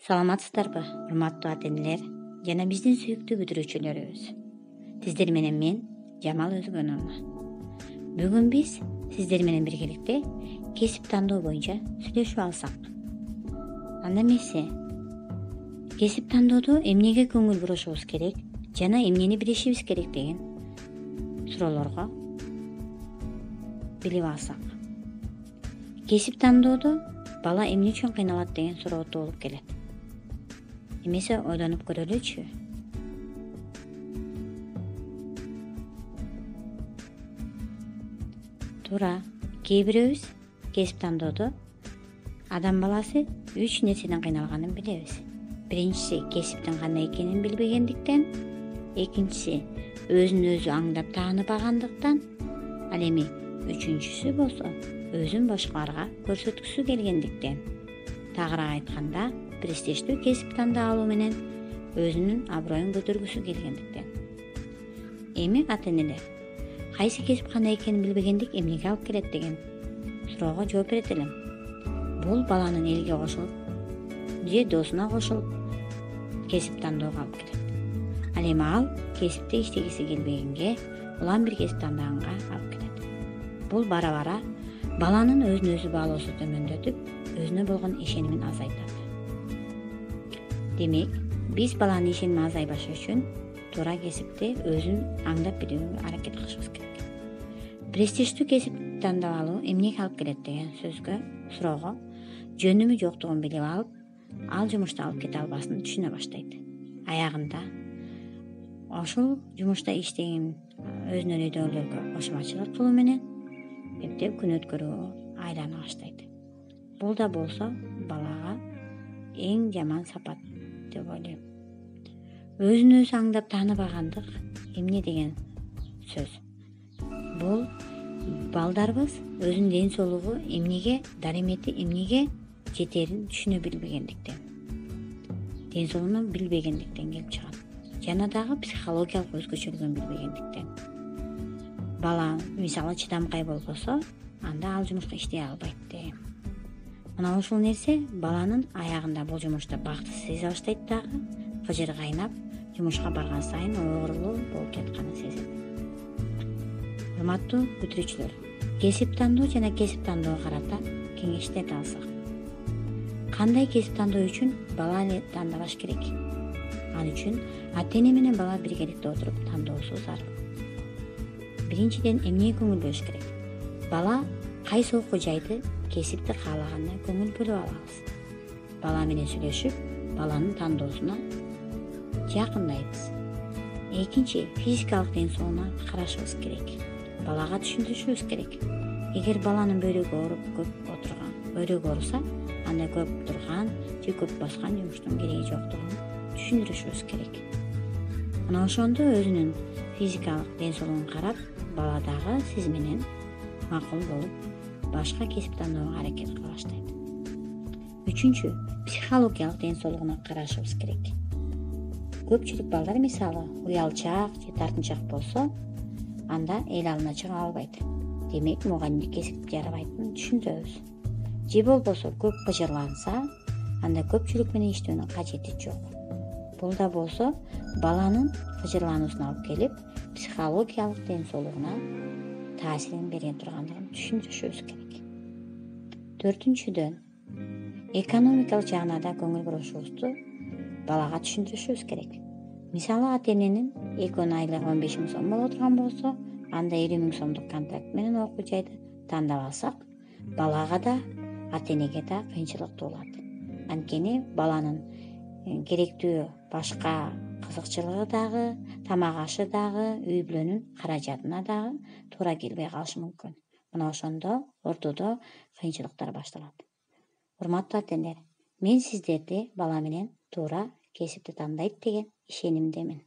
Саламатсыздарбы, урматтуу ата-энелер жана биздин сүйүктүү бүтүрүүчүлөрүбүз. Сиздер менен мен Жамал Өзгөнова. Бүгүн биз сиздер менен биргеликте кесип тандоо боюнча сүйлөшүп алсак. Анда эмесе, кесип тандоодо эмнеге көңүл бурушубуз керек жана эмнени билишибиз керек деген суроолорго билип алсак. Кесип тандоодо бала эмне үчүн кыйналат деген суроо туулуп келет. Эмесе ойлонуп көрөлүчү. Туура, кээ бирөөбүз кесип тандоодо адам баласы 3 нерседен кыйналганын билебиз. Биринчиси кесиптин кандай экенин билбегендиктен, экинчиси өзүн өзү аңдап тааныбагандыктан, ал эми үчүнчүсү болсо өзүн башкаларга көрсөткүсү келгендиктен. Тагыраак айтканда, престиждүү кесип тандап алуу менен өзүнүн аброюн көтөргүсү келгендиктен. Эми ата-энелер, кайсы кесип кандай экенин билбегендик эмнеге алып келет деген суроого жооп берет элем. Бул баланын элге кошулуп же досуна кошулуп кесип тандоого алып келет. Ал эми ал кесипте иштегиси келбегенге, улам бир кесип тандаганга алып келет. Бул бара-бара баланын өзүн өзү баалоосу төмөндөтүп, өзүнө болгон ишенимин азайтат. Демек, биз баланын ишеними азайбашы үчүн туура кесипти өзүн аңдап билүүгө аракет кылышыбыз керек. Престиждүү кесип тандап алуу эмнеге алып келет деген суроого жөнүмү жоктугун билип алып, ал жумушта алып кете албасын түшүнө баштайт. Аягында ошол жумушта иштеген өзүнүн өйдөгүлөргө кошумачылык кылуу менен эптеп күн өткөрүүгө айлана баштайт. Бул да болсо балага эң жаман сапат деп ойлойм. Өзүн өзү аңдап тааныбагандык эмне деген сөз? Бул балдарыбыз өзүнүн ден соолугу эмнеге, даремети эмнеге жетерин түшүнө билбегендиктен, ден соолугун билбегендиктен келип чыгат. Жана дагы психологиялык өзгөчөлүгүн билбегендиктен. Бала мисалы чыдамкай болбосо, анда ал жумушка иштей албайт дейм. Мына ушул нерсе баланын аягында бул жумушта бактысыз сезе баштайт дагы, кыжыр кайнап, жумушка барган сайын оорулуу болуп жатканын сезет. Урматтуу бүтүрүүчүлөр, кесип тандоо жана кесип тандоого карата кеңештерди алсак. Кандай кесип тандоо үчүн бала эле тандабаш керек? Ал үчүн ата-эне менен бала биргеликте отуруп тандоосу зарыл. Биринчиден, эмнеге көңүл бөлүш керек? Бала кайсы окуу жайды, кесипти каалаганына көңүл бөлүп алабыз. Бала менен сүйлөшүп, баланын тандоосуна жакындайбыз. Экинчи, физикалык ден соолугуна карашыбыз керек. Балага түшүндүрүшүбүз керек. Эгер баланын бөйрөгү ооруп көп отурган, бөйрөгү ооруса, анда көп турган же көп баскан жумуштун кереги жоктугун түшүндүрүшүбүз керек. Мына ошондо өзүнүн физикалык ден соолугун карап, бала дагы сиз менен макул болуп, башка кесип тандоого аракет кыла баштайт. Үчүнчү, психологиялык ден соолугуна карашыбыз керек. Көпчүлүк балдар мисалы уялчаак же тартынчаак болсо, анда эл алдына чыга албайт. Демек, мугалимдик кесип жарабайтынын түшүндүрөбүз. Же болбосо көп кыжырланса, анда көпчүлүк менен иштөөнүн кажети жок. Бул да болсо баланын кыжырлануусуна алып келип, психологиялык ден соолугуна таасирин бере тургандыгын түшүндүрүшүбүз керек. Төртүнчүдөн, экономикалык жагына да көңүл бурушубузду балага түшүндүрүшүбүз керек. Мисалы, ата-эненин экөөнүн айлыгы 15 000 сом боло турган болсо, анда 50 000 сомдук контракт менен окуу жайды тандап алсак, балага да, ата-энеге да кыйынчылык туулат. Анткени баланын керектүү башка кызыкчылыгы дагы, тамак ашы дагы, үй бүлөнүн каражатына дагы туура келбей калышы мүмкүн. Мына ошондо ортодо кыйынчылыктар башталат. Урматтуу ата-энелер, мен сиздерди бала менен туура кесипти тандайт деген ишенимдемин.